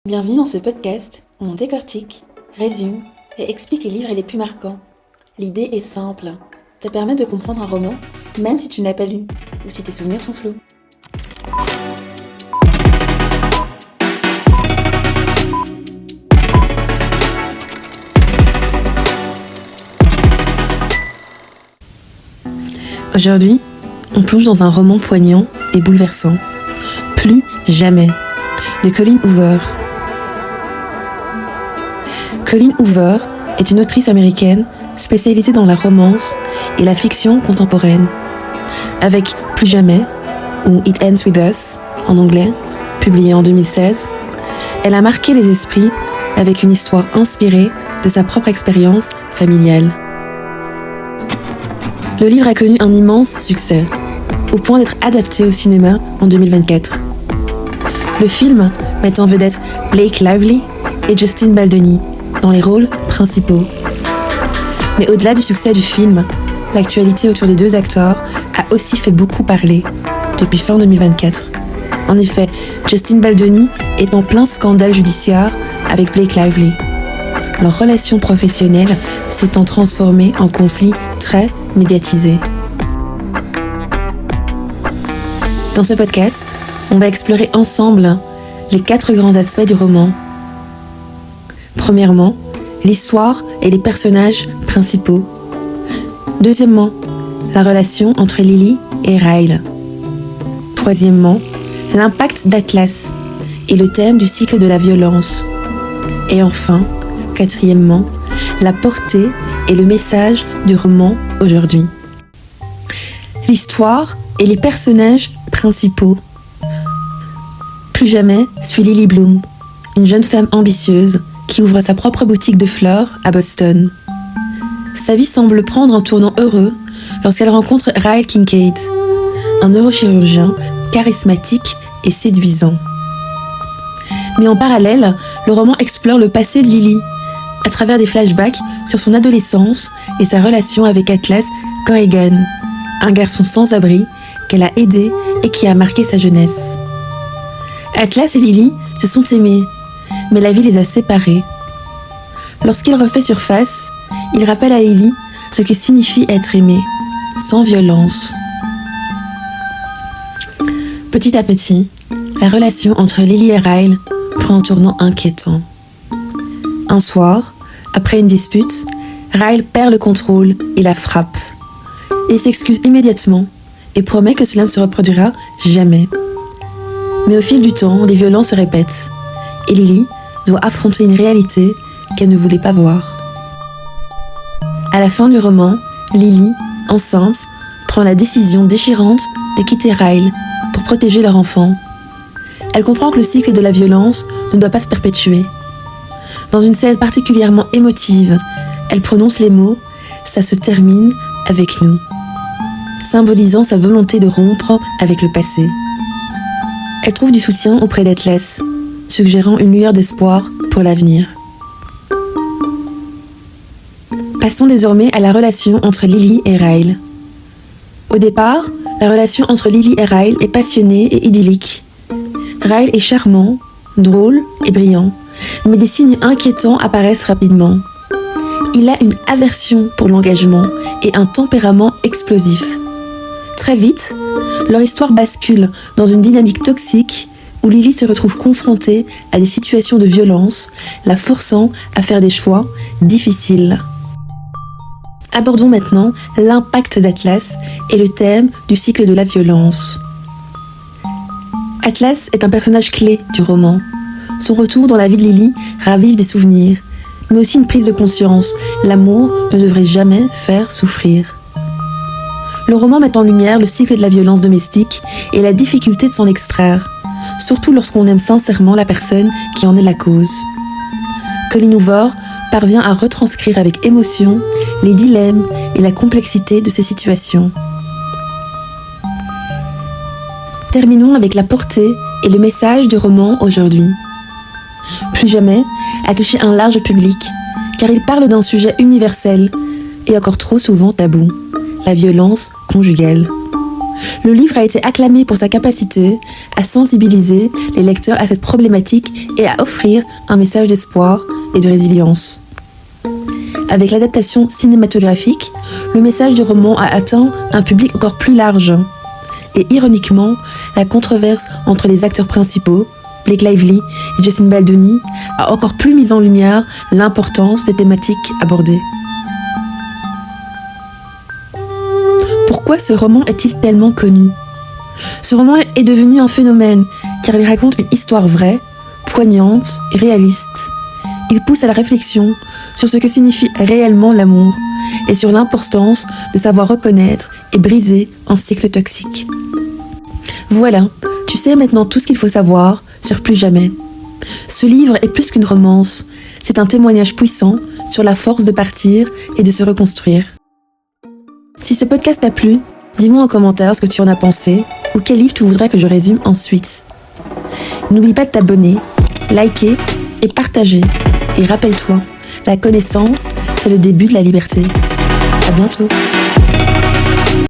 Bienvenue dans ce podcast où on décortique, résume et explique les livres les plus marquants. L'idée est simple, te permettre de comprendre un roman même si tu ne l'as pas lu ou si tes souvenirs sont flous. Aujourd'hui, on plonge dans un roman poignant et bouleversant. Plus jamais, de Colleen Hoover. Colleen Hoover est une autrice américaine spécialisée dans la romance et la fiction contemporaine. Avec Plus jamais, ou It Ends With Us, en anglais, publié en 2016, elle a marqué les esprits avec une histoire inspirée de sa propre expérience familiale. Le livre a connu un immense succès, au point d'être adapté au cinéma en 2024. Le film met en vedette Blake Lively et Justin Baldoni dans les rôles principaux. Mais au-delà du succès du film, l'actualité autour des deux acteurs a aussi fait beaucoup parler depuis fin 2024. En effet, Justin Baldoni est en plein scandale judiciaire avec Blake Lively. Leur relation professionnelle s'étant transformée en conflit très médiatisé. Dans ce podcast, on va explorer ensemble les 4 grands aspects du roman. Premièrement, l'histoire et les personnages principaux. Deuxièmement, la relation entre Lily et Ryle. Troisièmement, l'impact d'Atlas et le thème du cycle de la violence. Et enfin, quatrièmement, la portée et le message du roman aujourd'hui. L'histoire et les personnages principaux. Plus jamais suit Lily Bloom, une jeune femme ambitieuse qui ouvre sa propre boutique de fleurs à Boston. Sa vie semble prendre un tournant heureux lorsqu'elle rencontre Ryle Kincaid, un neurochirurgien charismatique et séduisant. Mais en parallèle, le roman explore le passé de Lily, à travers des flashbacks sur son adolescence et sa relation avec Atlas Corrigan, un garçon sans abri qu'elle a aidé et qui a marqué sa jeunesse. Atlas et Lily se sont aimés, mais la vie les a séparés. Lorsqu'il refait surface, il rappelle à Lily ce que signifie être aimé, sans violence. Petit à petit, la relation entre Lily et Ryle prend un tournant inquiétant. Un soir, après une dispute, Ryle perd le contrôle et la frappe. Il s'excuse immédiatement et promet que cela ne se reproduira jamais. Mais au fil du temps, les violences se répètent et Lily doit affronter une réalité qu'elle ne voulait pas voir. À la fin du roman, Lily, enceinte, prend la décision déchirante de quitter Ryle pour protéger leur enfant. Elle comprend que le cycle de la violence ne doit pas se perpétuer. Dans une scène particulièrement émotive, elle prononce les mots « ça se termine avec nous », symbolisant sa volonté de rompre avec le passé. Elle trouve du soutien auprès d'Atlas, suggérant une lueur d'espoir pour l'avenir. Passons désormais à la relation entre Lily et Ryle. Au départ, la relation entre Lily et Ryle est passionnée et idyllique. Ryle est charmant, drôle et brillant, mais des signes inquiétants apparaissent rapidement. Il a une aversion pour l'engagement et un tempérament explosif. Très vite, leur histoire bascule dans une dynamique toxique où Lily se retrouve confrontée à des situations de violence, la forçant à faire des choix difficiles. Abordons maintenant l'impact d'Atlas et le thème du cycle de la violence. Atlas est un personnage clé du roman. Son retour dans la vie de Lily ravive des souvenirs, mais aussi une prise de conscience. L'amour ne devrait jamais faire souffrir. Le roman met en lumière le cycle de la violence domestique et la difficulté de s'en extraire, surtout lorsqu'on aime sincèrement la personne qui en est la cause. Colleen Hoover parvient à retranscrire avec émotion les dilemmes et la complexité de ces situations. Terminons avec la portée et le message du roman aujourd'hui. Plus jamais a touché un large public, car il parle d'un sujet universel et encore trop souvent tabou, la violence conjugale. Le livre a été acclamé pour sa capacité à sensibiliser les lecteurs à cette problématique et à offrir un message d'espoir et de résilience. Avec l'adaptation cinématographique, le message du roman a atteint un public encore plus large. Et ironiquement, la controverse entre les acteurs principaux, Blake Lively et Justin Baldoni, a encore plus mis en lumière l'importance des thématiques abordées. Pourquoi ce roman est-il tellement connu ? Ce roman est devenu un phénomène car il raconte une histoire vraie, poignante et réaliste. Il pousse à la réflexion sur ce que signifie réellement l'amour et sur l'importance de savoir reconnaître et briser un cycle toxique. Voilà, tu sais maintenant tout ce qu'il faut savoir sur Plus jamais. Ce livre est plus qu'une romance, c'est un témoignage puissant sur la force de partir et de se reconstruire. Si ce podcast t'a plu, dis-moi en commentaire ce que tu en as pensé ou quel livre tu voudrais que je résume ensuite. N'oublie pas de t'abonner, liker et partager. Et rappelle-toi, la connaissance, c'est le début de la liberté. À bientôt.